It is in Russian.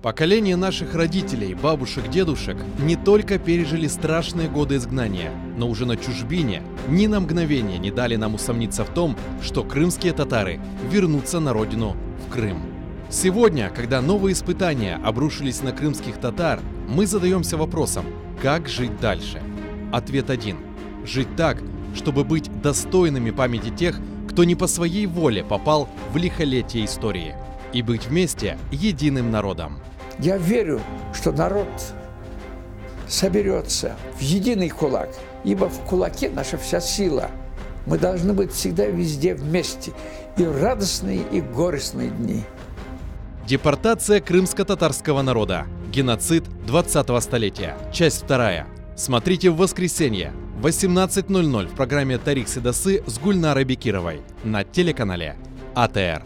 Поколение наших родителей, бабушек, дедушек не только пережили страшные годы изгнания, но уже на чужбине ни на мгновение не дали нам усомниться в том, что крымские татары вернутся на родину, в Крым. Сегодня, когда новые испытания обрушились на крымских татар, мы задаемся вопросом, как жить дальше? Ответ один. Жить так, чтобы быть достойными памяти тех, кто не по своей воле попал в лихолетие истории, и быть вместе единым народом. Я верю, что народ соберется в единый кулак, ибо в кулаке наша вся сила. Мы должны быть всегда везде вместе, и в радостные, и в горестные дни. Депортация крымско-татарского народа. Геноцид 20-го столетия. Часть 2. Смотрите в воскресенье в 18:00 в программе «Тарих Седасы» с Гульнарой Бекировой на телеканале АТР.